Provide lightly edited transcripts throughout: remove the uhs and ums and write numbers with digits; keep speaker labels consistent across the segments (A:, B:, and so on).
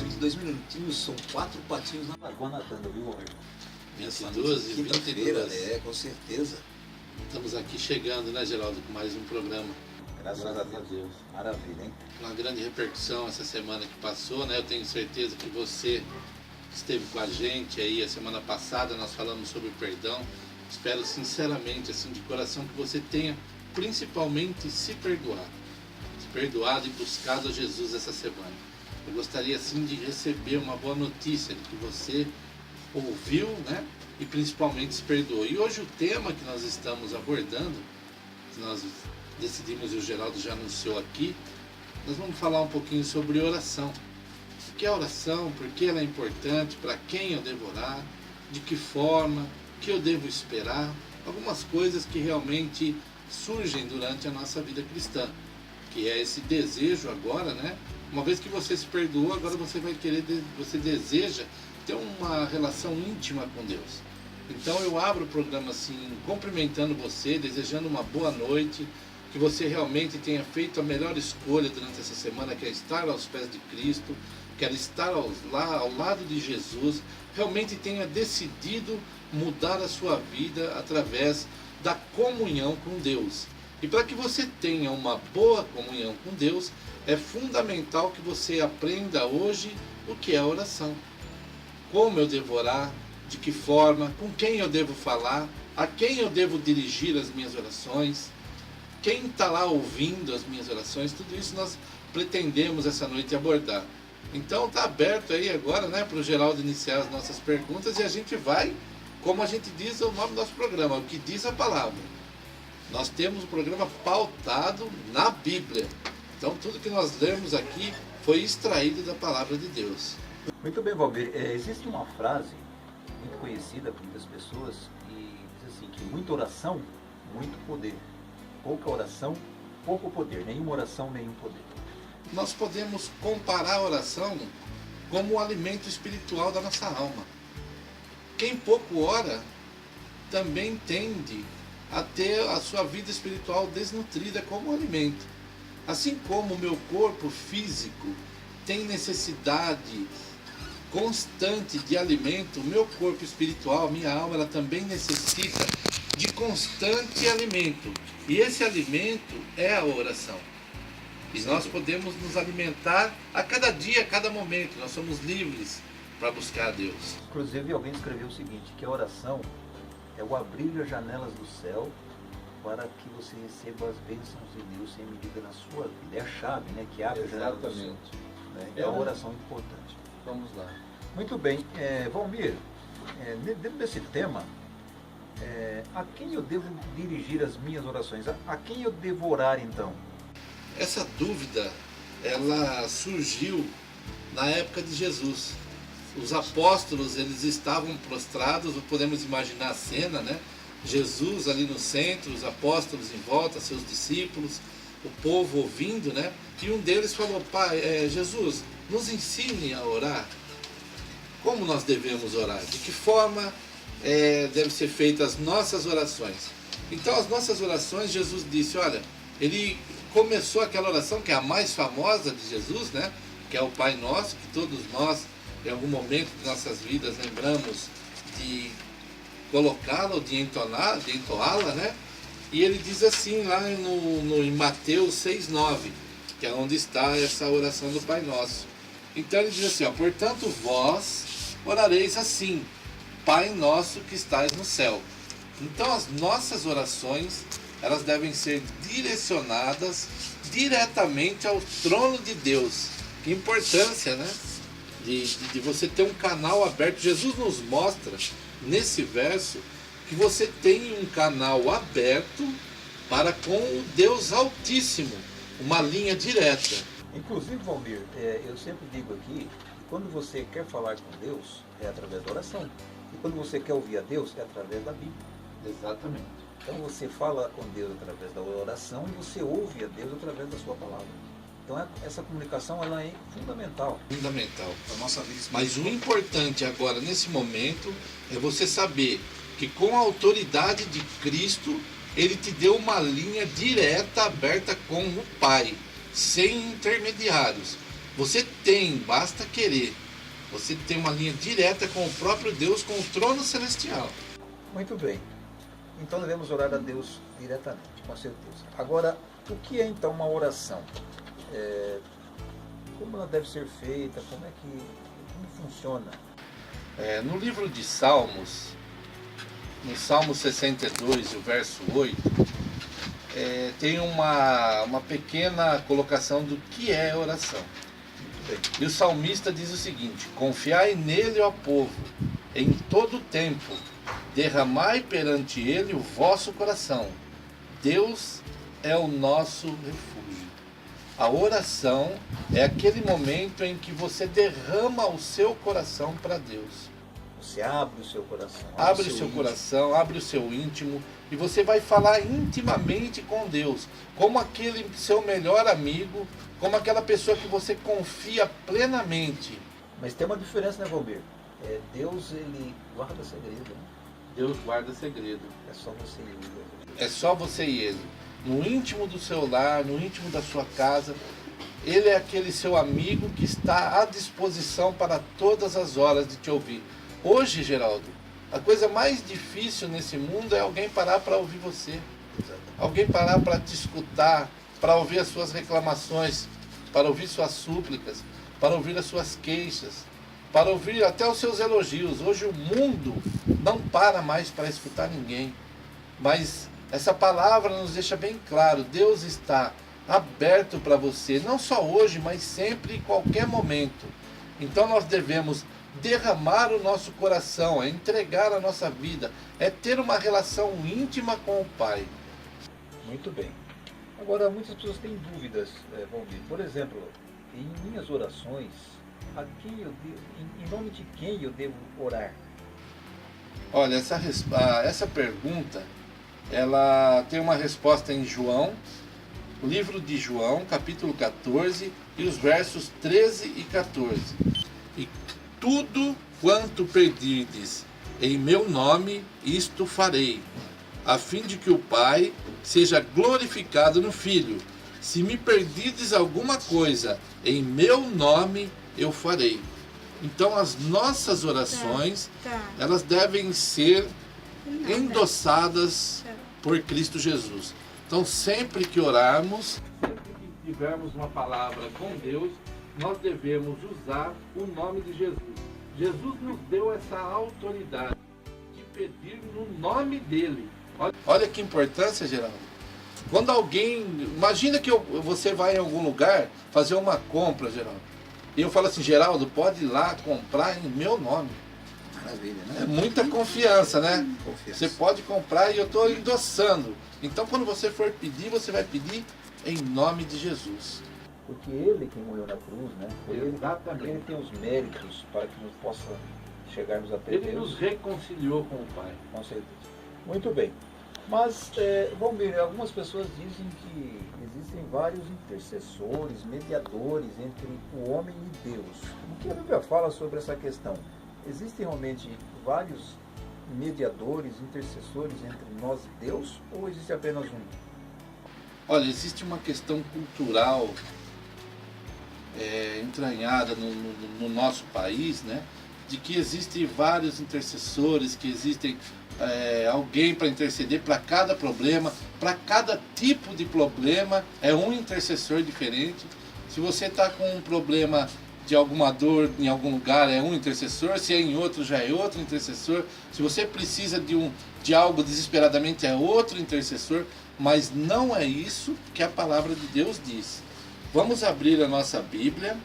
A: vídeo de 2 minutinhos, são 4 patinhos na lagoa nadando, viu, Robert?
B: 22 e 22.
A: Com certeza.
B: Estamos aqui chegando, né, Geraldo, com mais um programa.
A: Graças a Deus. Maravilha, hein?
B: Uma grande repercussão essa semana que passou, né? Eu tenho certeza que você esteve com a gente aí a semana passada, nós falamos sobre perdão. Espero sinceramente, assim, de coração, que você tenha principalmente se perdoado e buscado a Jesus essa semana. Eu gostaria, assim, de receber uma boa notícia de que você ouviu, né? E principalmente se perdoou. E hoje o tema que nós estamos abordando, que nós decidimos e o Geraldo já anunciou aqui, nós vamos falar um pouquinho sobre oração. O que é oração, por que ela é importante, para quem eu devo orar, de que forma, o que eu devo esperar, algumas coisas que realmente surgem durante a nossa vida cristã, que é esse desejo agora, né? Uma vez que você se perdoou, agora você vai querer, você deseja ter uma relação íntima com Deus. Então eu abro o programa assim, cumprimentando você, desejando uma boa noite, que você realmente tenha feito a melhor escolha durante essa semana, que é estar aos pés de Cristo, que é estar ao lado de Jesus, realmente tenha decidido mudar a sua vida através da comunhão com Deus. E para que você tenha uma boa comunhão com Deus, é fundamental que você aprenda hoje o que é a oração. Como eu devo orar, de que forma, com quem eu devo falar, a quem eu devo dirigir as minhas orações, quem está lá ouvindo as minhas orações, tudo isso nós pretendemos essa noite abordar. Então está aberto aí agora, né, para o Geraldo iniciar as nossas perguntas e a gente vai, como a gente diz o nome do nosso programa, o que diz a palavra. Nós temos o programa pautado na Bíblia. Então tudo que nós lemos aqui foi extraído da palavra de Deus.
A: Muito bem, Valmir. Existe uma frase muito conhecida por muitas pessoas que diz assim, que muita oração, muito poder. Pouca oração, pouco poder. Nenhuma oração, nenhum poder.
B: Nós podemos comparar a oração como o alimento espiritual da nossa alma. Quem pouco ora também tende a ter a sua vida espiritual desnutrida como alimento. Assim como o meu corpo físico tem necessidade constante de alimento, o meu corpo espiritual, minha alma, ela também necessita de constante alimento. E esse alimento é a oração. E nós podemos nos alimentar a cada dia, a cada momento. Nós somos livres para buscar a Deus.
A: Inclusive, alguém escreveu o seguinte, que a oração é o abrir as janelas do céu para que você receba as bênçãos de Deus sem medida na sua vida. É a chave, né, que abre a janela do céu. Né? Então, a oração é importante.
B: Vamos lá.
A: Muito bem. Valmir, dentro desse tema, a quem eu devo dirigir as minhas orações? A quem eu devo orar, então?
B: Essa dúvida, ela surgiu na época de Jesus. Os apóstolos, eles estavam prostrados, podemos imaginar a cena, né? Jesus ali no centro, os apóstolos em volta, seus discípulos, o povo ouvindo, né? E um deles falou, Pai, Jesus, nos ensine a orar. Como nós devemos orar? De que forma devem ser feitas as nossas orações? Então, as nossas orações, Jesus disse, olha, ele começou aquela oração que é a mais famosa de Jesus, né? Que é o Pai Nosso, que todos nós, em algum momento de nossas vidas, lembramos de colocá-la ou de entoá-la, né? E ele diz assim lá em Mateus 6,9, que é onde está essa oração do Pai Nosso. Então ele diz assim, portanto vós orareis assim, Pai Nosso que estais no céu. Então as nossas orações, elas devem ser direcionadas diretamente ao trono de Deus. Que importância, né? De você ter um canal aberto. Jesus nos mostra, nesse verso, que você tem um canal aberto para com o Deus Altíssimo, uma linha direta.
A: Inclusive, Valmir, eu sempre digo aqui, que quando você quer falar com Deus, é através da oração. E quando você quer ouvir a Deus, é através da Bíblia.
B: Exatamente.
A: Então você fala com Deus através da oração e você ouve a Deus através da sua palavra. Então essa comunicação ela é fundamental.
B: Fundamental.
A: Para a nossa vida espiritual.
B: Mas o importante agora, nesse momento, é você saber que com a autoridade de Cristo, Ele te deu uma linha direta, aberta com o Pai, sem intermediários. Você tem, basta querer. Você tem uma linha direta com o próprio Deus, com o trono celestial.
A: Muito bem. Então devemos orar a Deus diretamente, com certeza. Agora, o que é então uma oração? Como ela deve ser feita? Como funciona?
B: No livro de Salmos, no Salmo 62, o verso 8, tem uma pequena colocação do que é oração. E o salmista diz o seguinte: confiai nele, ó povo, em todo tempo, derramai perante ele o vosso coração. Deus é o nosso refúgio. A oração é aquele momento em que você derrama o seu coração para Deus.
A: Você abre o seu coração.
B: Abre o seu coração, abre o seu íntimo, e você vai falar intimamente com Deus, como aquele seu melhor amigo, como aquela pessoa que você confia plenamente.
A: Mas tem uma diferença, né, Valmir? Deus, ele guarda segredo. Né?
B: Deus guarda segredo.
A: É só você e ele.
B: É só você e ele. No íntimo do seu lar, no íntimo da sua casa, ele é aquele seu amigo que está à disposição para todas as horas de te ouvir. Hoje, Geraldo, a coisa mais difícil nesse mundo é alguém parar para ouvir você. Alguém parar para te escutar, para ouvir as suas reclamações, para ouvir suas súplicas, para ouvir as suas queixas, para ouvir até os seus elogios. Hoje o mundo não para mais para escutar ninguém. Mas essa palavra nos deixa bem claro, Deus está aberto para você, não só hoje, mas sempre, em qualquer momento. Então nós devemos derramar o nosso coração, é entregar a nossa vida, é ter uma relação íntima com o Pai.
A: Muito bem. Agora, muitas pessoas têm dúvidas, Valmir. Por exemplo, em minhas orações, a quem eu devo, em nome de quem eu devo orar?
B: Olha, essa pergunta, ela tem uma resposta em João, o livro de João, capítulo 14, e os versos 13 e 14. E tudo quanto pedirdes em meu nome, isto farei, a fim de que o Pai seja glorificado no Filho. Se me pedirdes alguma coisa em meu nome, eu farei. Então as nossas orações, elas devem ser endossadas por Cristo Jesus. Então sempre que orarmos, sempre que tivermos uma palavra com Deus, nós devemos usar o nome de Jesus. Jesus nos deu essa autoridade de pedir no nome dele. Olha que importância, Geraldo. Quando alguém... Imagina que você vai em algum lugar fazer uma compra, Geraldo. E eu falo assim, Geraldo, pode ir lá comprar em meu nome.
A: Maravilha, né?
B: É muita confiança, né?
A: Confiança.
B: Você pode comprar e eu estou endossando. Então quando você for pedir, você vai pedir em nome de Jesus.
A: Porque ele que morreu na cruz, né?
B: Exatamente.
A: Ele tem os méritos para que nos possa chegarmos até Deus.
B: Ele nos reconciliou com o Pai.
A: Com certeza. Muito bem. Mas, Valmir, algumas pessoas dizem que existem vários intercessores, mediadores entre o homem e Deus. O que a Bíblia fala sobre essa questão? Existem realmente vários mediadores, intercessores entre nós e Deus, ou existe apenas um?
B: Olha, existe uma questão cultural entranhada no nosso país, né? De que existem vários intercessores, que existem alguém para interceder para cada problema, para cada tipo de problema, é um intercessor diferente. Se você está com um problema de alguma dor em algum lugar, é um intercessor, se é em outro, já é outro intercessor. Se você precisa de algo desesperadamente, é outro intercessor, mas não é isso que a palavra de Deus diz. Vamos abrir a nossa Bíblia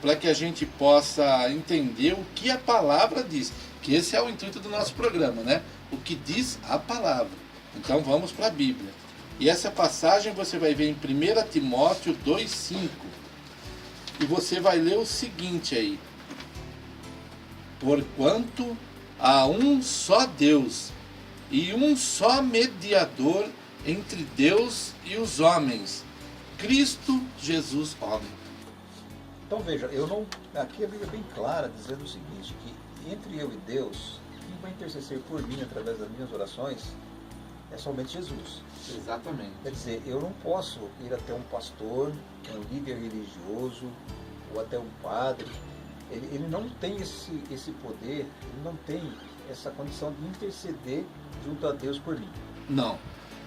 B: para que a gente possa entender o que a palavra diz, que esse é o intuito do nosso programa, né? O que diz a palavra. Então vamos para a Bíblia. E essa passagem você vai ver em 1 Timóteo 2,5. E você vai ler o seguinte aí: porquanto há um só Deus e um só mediador entre Deus e os homens, Cristo Jesus, homem.
A: Então veja, aqui a Bíblia é bem clara dizendo o seguinte, que entre eu e Deus, quem vai interceder por mim através das minhas orações é somente Jesus.
B: Exatamente.
A: Quer dizer, eu não posso ir até um pastor, um líder religioso, ou até um padre, ele não tem esse poder, ele não tem essa condição de interceder junto a Deus por mim.
B: Não.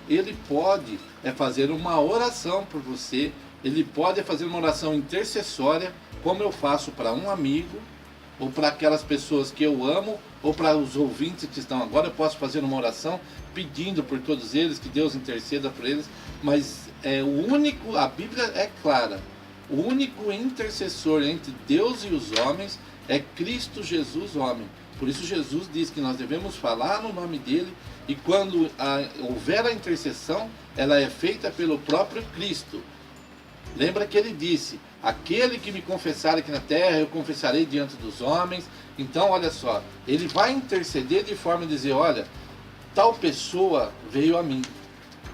B: Ele pode fazer uma oração por você, ele pode fazer uma oração intercessória, como eu faço para um amigo, ou para aquelas pessoas que eu amo, ou para os ouvintes que estão agora. Eu posso fazer uma oração pedindo por todos eles, que Deus interceda por eles, mas a Bíblia é clara, o único intercessor entre Deus e os homens é Cristo Jesus, homem. Por isso Jesus diz que nós devemos falar no nome dele, e quando houver a intercessão, ela é feita pelo próprio Cristo. Lembra que ele disse: aquele que me confessar aqui na terra, eu confessarei diante dos homens. Então, olha só, ele vai interceder de forma a dizer: olha, tal pessoa veio a mim,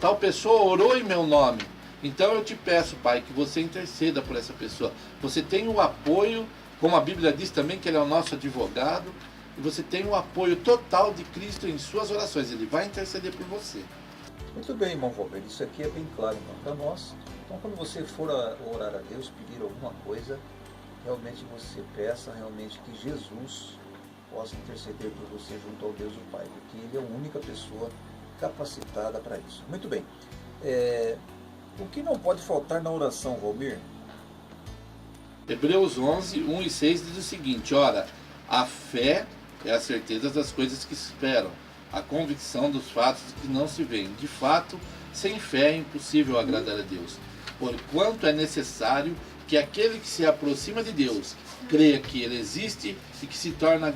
B: tal pessoa orou em meu nome, então eu te peço, Pai, que você interceda por essa pessoa. Você tem o apoio, como a Bíblia diz também, que ele é o nosso advogado, e você tem o apoio total de Cristo em suas orações. Ele vai interceder por você.
A: Muito bem, irmão Valber, isso aqui é bem claro então para nós. Então, quando você for orar a Deus, pedir alguma coisa, realmente você peça realmente que Jesus possa interceder por você junto ao Deus o Pai, porque Ele é a única pessoa capacitada para isso. Muito bem. O que não pode faltar na oração, Valmir?
B: Hebreus 11, 1 e 6 diz o seguinte: ora, a fé é a certeza das coisas que se esperam, a convicção dos fatos que não se veem. De fato, sem fé é impossível agradar a Deus, porquanto é necessário que aquele que se aproxima de Deus creia que Ele existe e que se torna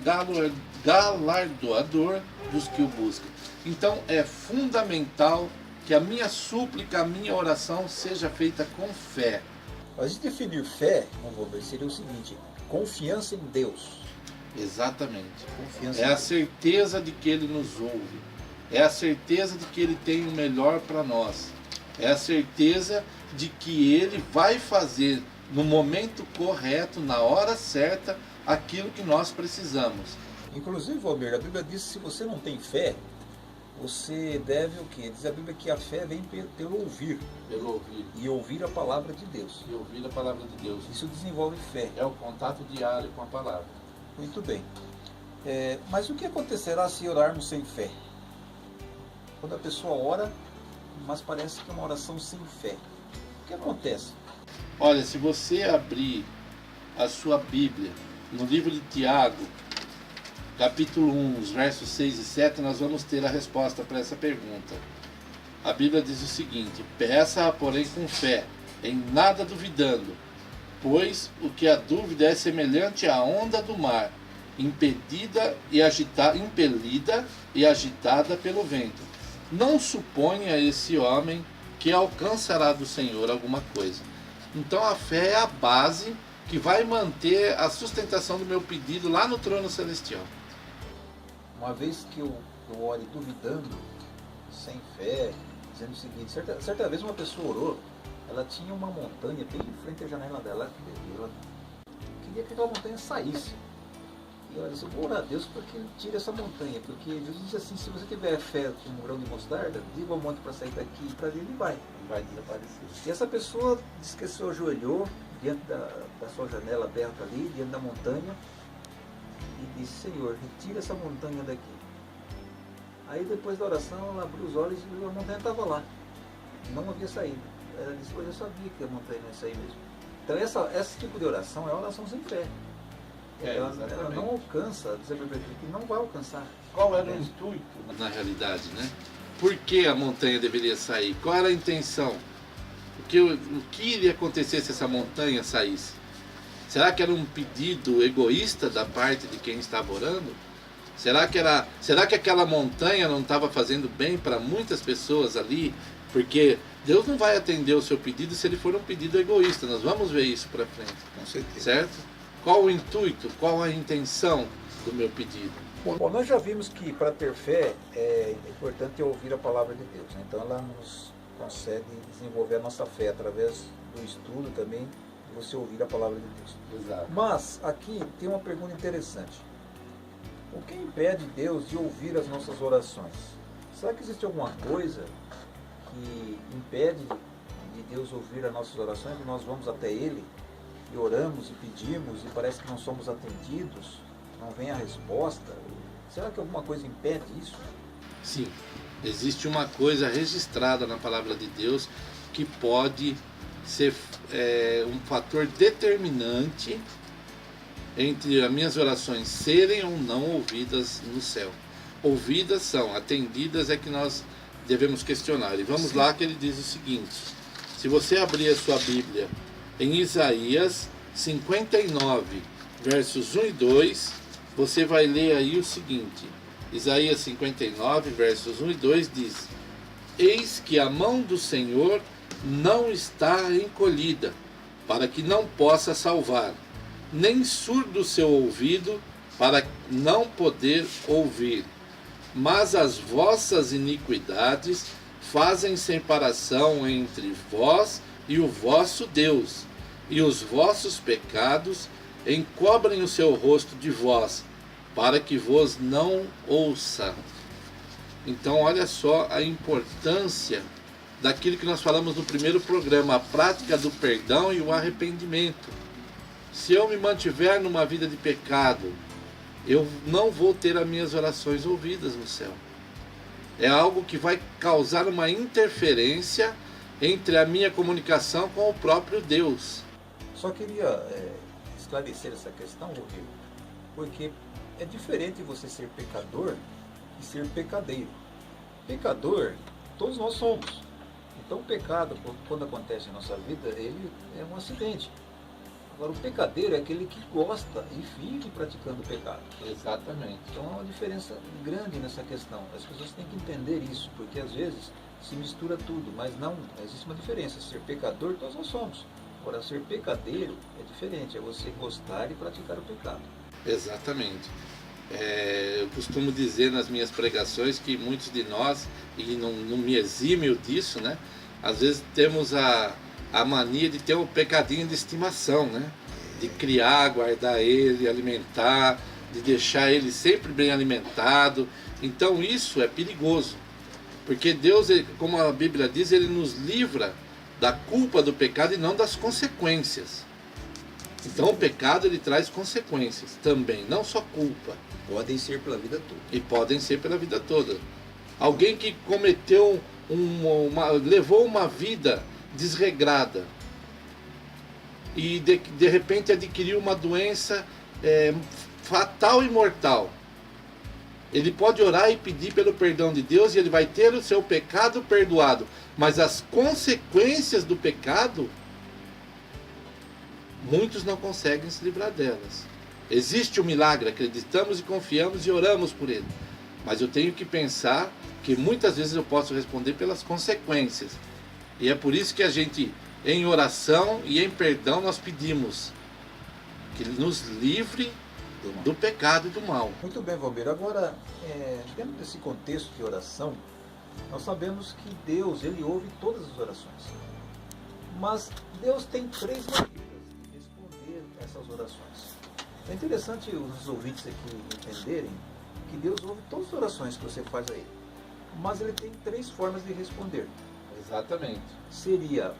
B: galardoador dos que o buscam. Então é fundamental que a minha súplica, a minha oração seja feita com fé.
A: Para a gente definir fé, seria o seguinte: confiança em Deus.
B: Exatamente.
A: Confiança
B: é a certeza de que Ele nos ouve, é a certeza de que Ele tem o melhor para nós, é a certeza de que Ele vai fazer no momento correto, na hora certa, aquilo que nós precisamos.
A: Inclusive, Valmir, a Bíblia diz que se você não tem fé, você deve o quê? Diz a Bíblia que a fé vem pelo ouvir.
B: Pelo ouvir.
A: E ouvir a palavra de Deus.
B: E ouvir a palavra de Deus.
A: Isso desenvolve fé.
B: É o contato diário com a palavra.
A: Muito bem. Mas o que acontecerá se orarmos sem fé? Quando a pessoa ora, mas parece que é uma oração sem fé. O que acontece?
B: Olha, se você abrir a sua Bíblia no livro de Tiago, capítulo 1, os versos 6 e 7, nós vamos ter a resposta para essa pergunta. A Bíblia diz o seguinte: peça, porém, com fé, em nada duvidando, pois o que a dúvida é semelhante à onda do mar, impelida e agitada pelo vento. Não suponha esse homem que alcançará do Senhor alguma coisa. Então a fé é a base que vai manter a sustentação do meu pedido lá no trono celestial.
A: Uma vez que eu ore duvidando, sem fé, dizendo o seguinte: certa vez uma pessoa orou, ela tinha uma montanha bem em frente à janela dela, ela queria que aquela montanha saísse. E ela disse: eu vou orar a Deus para que ele tire essa montanha, porque Jesus diz assim: se você tiver fé como um grão de mostarda, diga ao monte para sair daqui, e para ali ele vai desaparecer. E essa pessoa disse que se ajoelhou diante da sua janela aberta ali, diante da montanha, e disse: Senhor, retira essa montanha daqui. Aí depois da oração ela abriu os olhos e a montanha estava lá, não havia saído. Ela disse: pois eu sabia que a montanha não ia sair mesmo. Então esse tipo de oração é uma oração sem fé. Ela não alcança, diz a Bíblia que não vai alcançar.
B: Qual era o intuito, na realidade, né? Por que a montanha deveria sair? Qual era a intenção? O que iria acontecer se essa montanha saísse? Será que era um pedido egoísta da parte de quem estava orando? Será que aquela montanha não estava fazendo bem para muitas pessoas ali? Porque Deus não vai atender o seu pedido se ele for um pedido egoísta. Nós vamos ver isso para frente.
A: Com certeza.
B: Certo? Qual o intuito? Qual a intenção do meu pedido?
A: Bom, nós já vimos que para ter fé é importante ouvir a palavra de Deus, né? Então ela nos concede desenvolver a nossa fé através do estudo também, de você ouvir a palavra de Deus.
B: Exato.
A: Mas aqui tem uma pergunta interessante: o que impede Deus de ouvir as nossas orações? Será que existe alguma coisa que impede de Deus ouvir as nossas orações e nós vamos até Ele e oramos e pedimos e parece que não somos atendidos, não vem a resposta. Será que alguma coisa impede isso?
B: Sim, existe uma coisa registrada na palavra de Deus que pode ser um fator determinante entre as minhas orações serem ou não ouvidas no céu. Ouvidas são, atendidas é que nós devemos questionar. E vamos lá que ele diz o seguinte: se você abrir a sua Bíblia em Isaías 59, versos 1 e 2, você vai ler aí o seguinte. Isaías 59, versos 1 e 2 diz: eis que a mão do Senhor não está encolhida, para que não possa salvar, nem surdo o seu ouvido, para não poder ouvir. Mas as vossas iniquidades fazem separação entre vós e o vosso Deus, e os vossos pecados encobrem o seu rosto de vós, para que vos não ouça. Então olha só a importância daquilo que nós falamos no primeiro programa, a prática do perdão e o arrependimento. Se eu me mantiver numa vida de pecado, eu não vou ter as minhas orações ouvidas no céu. É algo que vai causar uma interferência entre a minha comunicação com o próprio Deus.
A: Só queria esclarecer essa questão, Rodrigo, porque é diferente você ser pecador e ser pecadeiro. Pecador, todos nós somos. Então o pecado, quando acontece em nossa vida, ele é um acidente. Agora o pecadeiro é aquele que gosta e vive praticando o pecado.
B: Exatamente.
A: Então há uma diferença grande nessa questão. As pessoas têm que entender isso, porque às vezes se mistura tudo, mas não, existe uma diferença. Ser pecador, todos nós somos. Agora, ser pecadeiro é diferente, é você gostar e praticar o pecado.
B: Exatamente. Eu costumo dizer nas minhas pregações que muitos de nós, e não me exime disso, né? Às vezes temos a mania de ter um pecadinho de estimação, né? De criar, guardar ele, alimentar, de deixar ele sempre bem alimentado. Então isso é perigoso, porque Deus, como a Bíblia diz, ele nos livra da culpa do pecado e não das consequências. Então o pecado ele traz consequências também, não só culpa.
A: Podem ser pela vida toda.
B: E podem ser pela vida toda. Alguém que cometeu levou uma vida desregrada e de repente adquiriu uma doença fatal e mortal. Ele pode orar e pedir pelo perdão de Deus e ele vai ter o seu pecado perdoado. Mas as consequências do pecado, muitos não conseguem se livrar delas. Existe um milagre, acreditamos e confiamos e oramos por ele. Mas eu tenho que pensar que muitas vezes eu posso responder pelas consequências. E é por isso que a gente, em oração e em perdão, nós pedimos que ele nos livre do pecado e do mal.
A: Muito bem, Valmir. Agora, dentro desse contexto de oração, nós sabemos que Deus, ele ouve todas as orações. Mas Deus tem 3 maneiras de responder essas orações. É interessante os ouvintes aqui entenderem que Deus ouve todas as orações que você faz a ele. Mas ele tem 3 formas de responder.
B: Exatamente.
A: Seria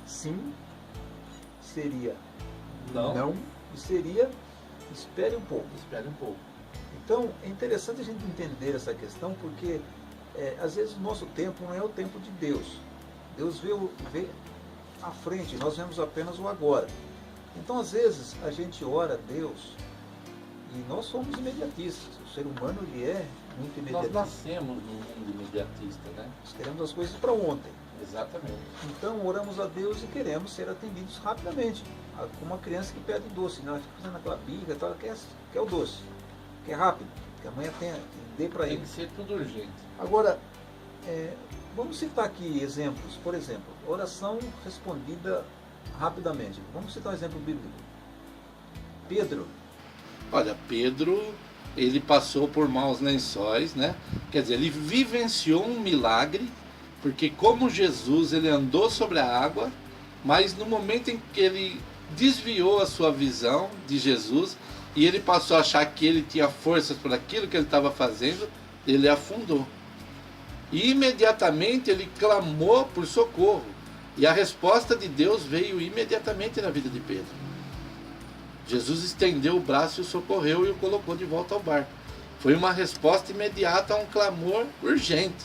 A: sim, seria não e seria espere um pouco.
B: Espere um pouco.
A: Então é interessante a gente entender essa questão porque às vezes o nosso tempo não é o tempo de Deus. Deus vê à frente, nós vemos apenas o agora. Então às vezes a gente ora a Deus e nós somos imediatistas. O ser humano ele é muito imediatista.
B: Nós nascemos num mundo imediatista, né?
A: Nós queremos as coisas para ontem.
B: Exatamente.
A: Então oramos a Deus e queremos ser atendidos rapidamente. Como uma criança que pede doce, né? Ela fica fazendo aquela birra, ela quer o doce, quer rápido, que a mãe dê para ele.
B: Tem que ser tudo urgente.
A: Agora, vamos citar aqui exemplos. Por exemplo, oração respondida rapidamente. Vamos citar um exemplo bíblico. Pedro.
B: Olha, Pedro, ele passou por maus lençóis, né? Quer dizer, ele vivenciou um milagre, porque como Jesus, ele andou sobre a água, mas no momento em que ele desviou a sua visão de Jesus e ele passou a achar que ele tinha forças por aquilo que ele estava fazendo, ele afundou. E imediatamente ele clamou por socorro. E a resposta de Deus veio imediatamente na vida de Pedro. Jesus estendeu o braço e o socorreu e o colocou de volta ao barco. Foi uma resposta imediata a um clamor urgente.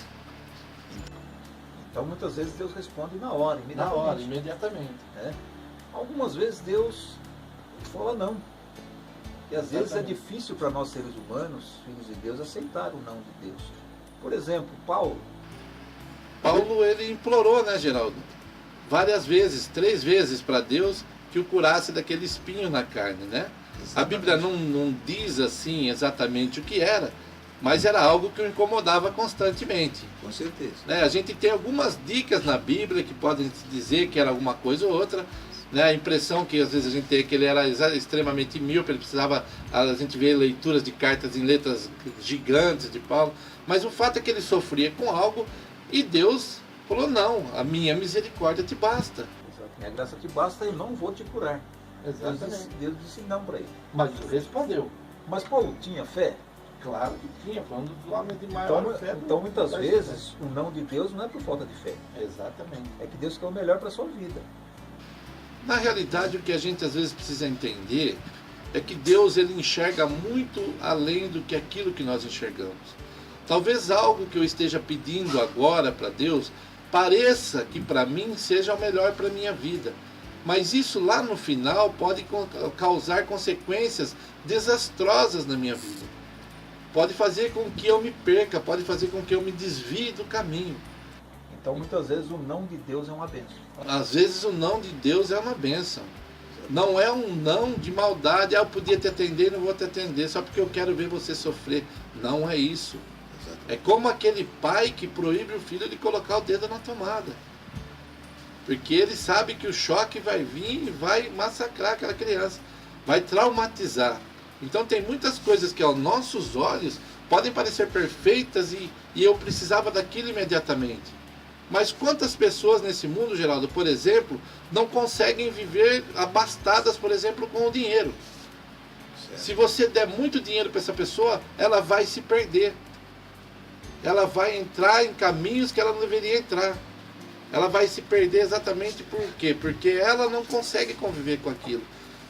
A: Então muitas vezes Deus responde na hora, imediatamente.
B: Na hora, imediatamente.
A: Algumas vezes Deus fala não. E às vezes é difícil para nós seres humanos, filhos de Deus, aceitar o não de Deus. Por exemplo, Paulo,
B: ele implorou, né, Geraldo? Várias vezes, 3 vezes para Deus que o curasse daquele espinho na carne, né? Exatamente. A Bíblia não diz assim exatamente o que era, mas era algo que o incomodava constantemente.
A: Com certeza.
B: A gente tem algumas dicas na Bíblia que podem dizer que era alguma coisa ou outra. A impressão que às vezes a gente tem é que ele era extremamente míope, ele precisava, a gente vê leituras de cartas em letras gigantes de Paulo, mas o fato é que ele sofria com algo e Deus falou, não, a minha misericórdia te basta.
A: Exato. Minha graça te basta, eu não vou te curar.
B: Exatamente.
A: Deus disse não para ele.
B: Mas respondeu.
A: Mas Paulo tinha fé?
B: Claro que tinha, foi um dos homens de maior fé.
A: Então muitas vezes o não de Deus não é por falta de fé.
B: Exatamente.
A: É que Deus quer o melhor para a sua vida.
B: Na realidade, o que a gente às vezes precisa entender é que Deus ele enxerga muito além do que aquilo que nós enxergamos. Talvez algo que eu esteja pedindo agora para Deus pareça que para mim seja o melhor para a minha vida. Mas isso lá no final pode causar consequências desastrosas na minha vida. Pode fazer com que eu me perca, pode fazer com que eu me desvie do caminho.
A: Então muitas vezes o não de Deus é uma bênção.
B: Às vezes o não de Deus é uma bênção. Não é um não de maldade, eu podia te atender e não vou te atender só porque eu quero ver você sofrer. Não é isso. É como aquele pai que proíbe o filho de colocar o dedo na tomada. Porque ele sabe que o choque vai vir e vai massacrar aquela criança. Vai traumatizar. Então tem muitas coisas que aos nossos olhos podem parecer perfeitas e eu precisava daquilo imediatamente. Mas quantas pessoas nesse mundo, Geraldo, por exemplo, não conseguem viver abastadas, por exemplo, com o dinheiro? Certo. Se você der muito dinheiro para essa pessoa, ela vai se perder. Ela vai entrar em caminhos que ela não deveria entrar. Ela vai se perder exatamente por quê? Porque ela não consegue conviver com aquilo.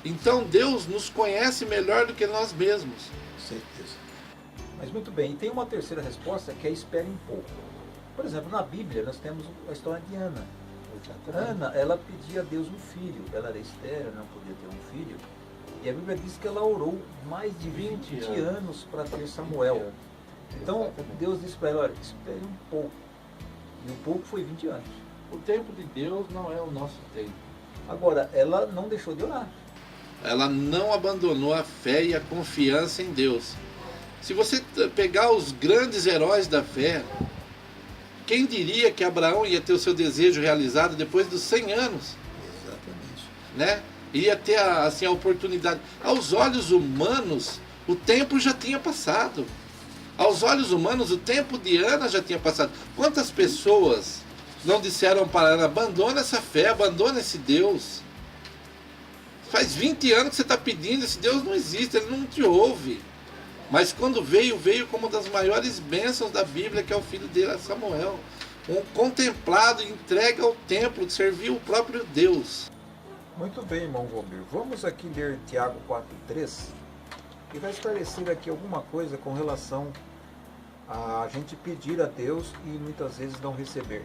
B: Então Deus nos conhece melhor do que nós mesmos.
A: Com certeza. Mas muito bem, e tem uma terceira resposta que é espere um pouco. Por exemplo, na Bíblia nós temos a história de Ana. Ana, ela pedia a Deus um filho. Ela era estéril, não podia ter um filho. E a Bíblia diz que ela orou mais de 20 anos para ter Samuel. Então Deus disse para ela, olha, espere um pouco. E um pouco foi 20 anos.
B: O tempo de Deus não é o nosso tempo.
A: Agora, ela não deixou de orar.
B: Ela não abandonou a fé e a confiança em Deus. Se você pegar os grandes heróis da fé, quem diria que Abraão ia ter o seu desejo realizado depois dos 100 anos?
A: Exatamente.
B: Né? Ia ter assim, a oportunidade. Aos olhos humanos, o tempo já tinha passado. Aos olhos humanos, o tempo de Ana já tinha passado. Quantas pessoas não disseram para Ana, abandona essa fé, abandona esse Deus. Faz 20 anos que você está pedindo, esse Deus não existe, ele não te ouve. Mas quando veio como uma das maiores bênçãos da Bíblia, que é o filho dele, Samuel. Um contemplado, entregue ao templo, de servir o próprio Deus.
A: Muito bem, irmão Valmir. Vamos aqui ler Tiago 4,3, que vai esclarecer aqui alguma coisa com relação a gente pedir a Deus e muitas vezes não receber.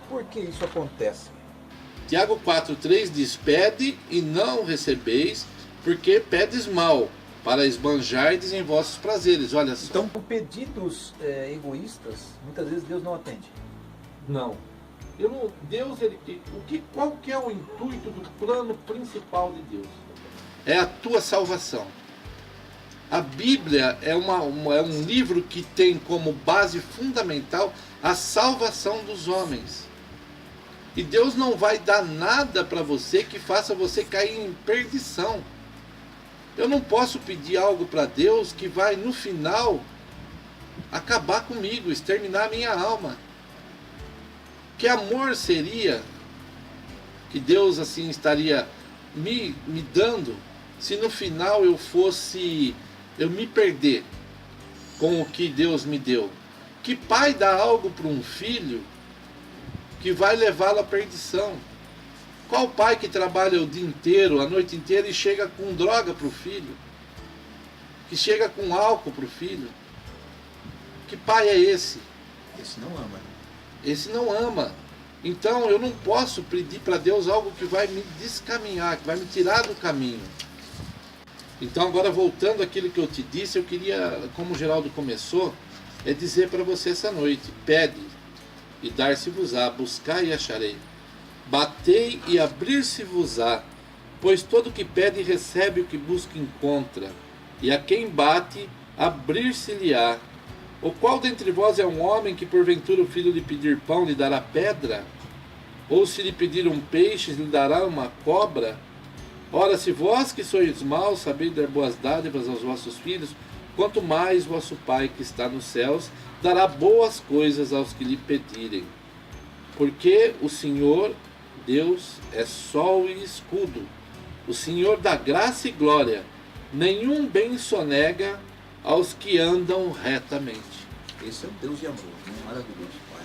A: Por que isso acontece?
B: Tiago 4,3 diz, pede e não recebeis, porque pedes mal, para esbanjardes em vossos prazeres. Olha só.
A: Então, por pedidos egoístas, muitas vezes Deus não atende.
B: Não. Deus, qual que é o intuito do plano principal de Deus? É a tua salvação. A Bíblia é um livro que tem como base fundamental a salvação dos homens. E Deus não vai dar nada para você que faça você cair em perdição. Eu não posso pedir algo para Deus que vai, no final, acabar comigo, exterminar a minha alma. Que amor seria que Deus assim estaria me dando se no final eu me perder com o que Deus me deu? Que pai dá algo para um filho que vai levá-lo à perdição. Qual pai que trabalha o dia inteiro, a noite inteira e chega com droga para o filho? Que chega com álcool para o filho? Que pai é esse?
A: Esse não ama.
B: Esse não ama. Então eu não posso pedir para Deus algo que vai me descaminhar, que vai me tirar do caminho. Então agora voltando àquilo que eu te disse, eu queria, como o Geraldo começou, é dizer para você essa noite: pede e dar-se-vos-á, buscai e acharei. Batei e abrir-se-vos-á, pois todo que pede recebe, o que busca encontra, e a quem bate, abrir-se-lhe-á. O qual dentre vós é um homem que porventura o filho lhe pedir pão lhe dará pedra? Ou se lhe pedir um peixe lhe dará uma cobra? Ora, se vós que sois maus sabeis dar boas dádivas aos vossos filhos, quanto mais vosso Pai que está nos céus dará boas coisas aos que lhe pedirem. Porque o Senhor Deus é sol e escudo, o Senhor dá graça e glória, nenhum bem sonega aos que andam retamente.
A: Esse é o Deus de amor, né? Maravilhoso, Pai.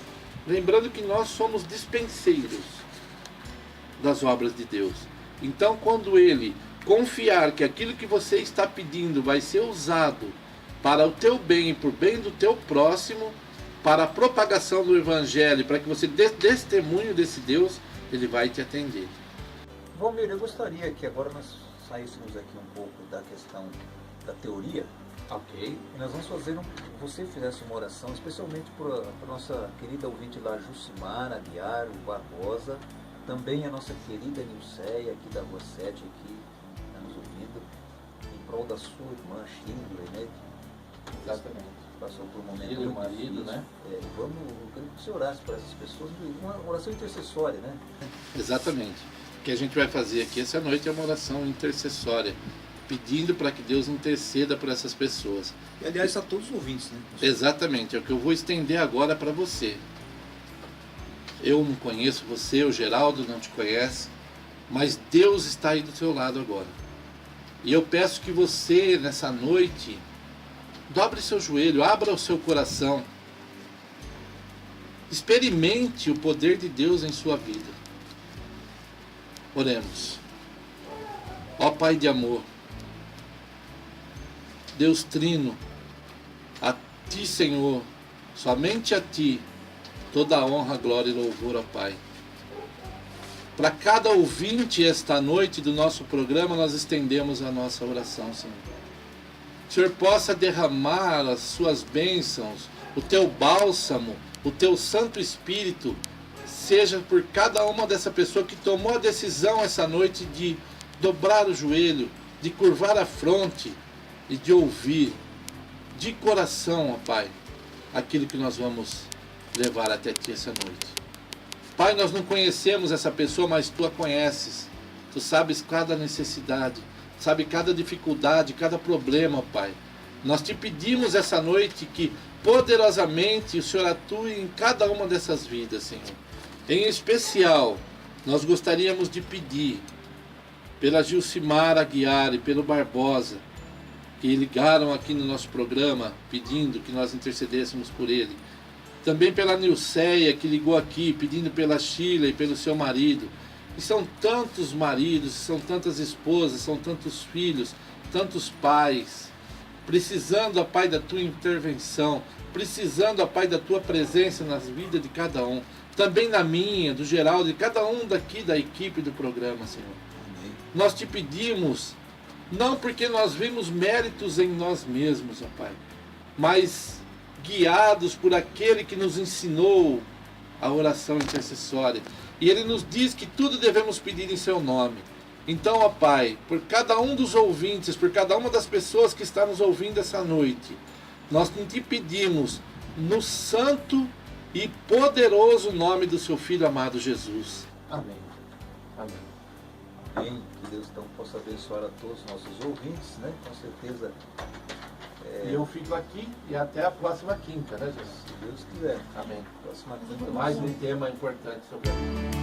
B: Lembrando que nós somos dispenseiros das obras de Deus. Então, quando Ele confiar que aquilo que você está pedindo vai ser usado para o teu bem e para o bem do teu próximo, para a propagação do Evangelho, para que você dê testemunho desse Deus, Ele vai te atender.
A: Valmir, eu gostaria que agora nós saíssemos aqui um pouco da questão da teoria.
B: Ok.
A: E nós vamos fazer, você fizesse uma oração, especialmente para a nossa querida ouvinte lá, Jucimara Aguiar, o Barbosa, também a nossa querida Nilceia, aqui da Rua 7, aqui, está nos ouvindo, em prol da sua irmã Shirley, né?
B: Exatamente.
A: Passou por um momento
B: Filho,
A: muito
B: marido,
A: difícil.
B: né?
A: Eu queria que você orasse para essas pessoas, uma oração intercessória, né?
B: Exatamente. O que a gente vai fazer aqui essa noite é uma oração intercessória, pedindo para que Deus interceda por essas pessoas.
A: E aliás, a todos os ouvintes, né?
B: Exatamente, é o que eu vou estender agora para você. Eu não conheço você, o Geraldo não te conhece, mas Deus está aí do seu lado agora. E eu peço que você, nessa noite, dobre seu joelho, abra o seu coração, experimente o poder de Deus em sua vida. Oremos. Ó Pai de amor, Deus Trino, a Ti, Senhor, somente a Ti, toda a honra, glória e louvor, ó Pai. Para cada ouvinte esta noite do nosso programa, nós estendemos a nossa oração, Senhor. O Senhor possa derramar as suas bênçãos, o Teu bálsamo, o Teu Santo Espírito, seja por cada uma dessa pessoa que tomou a decisão essa noite de dobrar o joelho, de curvar a fronte e de ouvir de coração, ó Pai, aquilo que nós vamos levar até Ti essa noite. Pai, nós não conhecemos essa pessoa, mas Tu a conheces. Tu sabes cada necessidade, sabe cada dificuldade, cada problema, ó Pai. Nós Te pedimos essa noite que poderosamente o Senhor atue em cada uma dessas vidas, Senhor. Em especial, nós gostaríamos de pedir pela Gilcimara Aguiar e pelo Barbosa, que ligaram aqui no nosso programa pedindo que nós intercedêssemos por ele. Também pela Nilceia, que ligou aqui pedindo pela Sheila e pelo seu marido. E são tantos maridos, são tantas esposas, são tantos filhos, tantos pais, precisando, ó Pai, da Tua intervenção, precisando, ó Pai, da Tua presença nas vidas de cada um. Também na minha, do Geraldo, de cada um daqui da equipe do programa, Senhor. Amém. Nós Te pedimos, não porque nós vimos méritos em nós mesmos, ó Pai, mas guiados por aquele que nos ensinou a oração intercessória. E Ele nos diz que tudo devemos pedir em Seu nome. Então, ó Pai, por cada um dos ouvintes, por cada uma das pessoas que está nos ouvindo essa noite, nós Te pedimos no santo e poderoso nome do Seu Filho amado Jesus. Amém. Amém.
A: Amém. Que Deus então possa abençoar a todos os nossos ouvintes, né? Com certeza.
B: E eu fico aqui e até a próxima quinta, né, Jesus?
A: Se Deus quiser.
B: Amém.
A: Próxima quinta.
B: Mais um tema importante sobre a vida.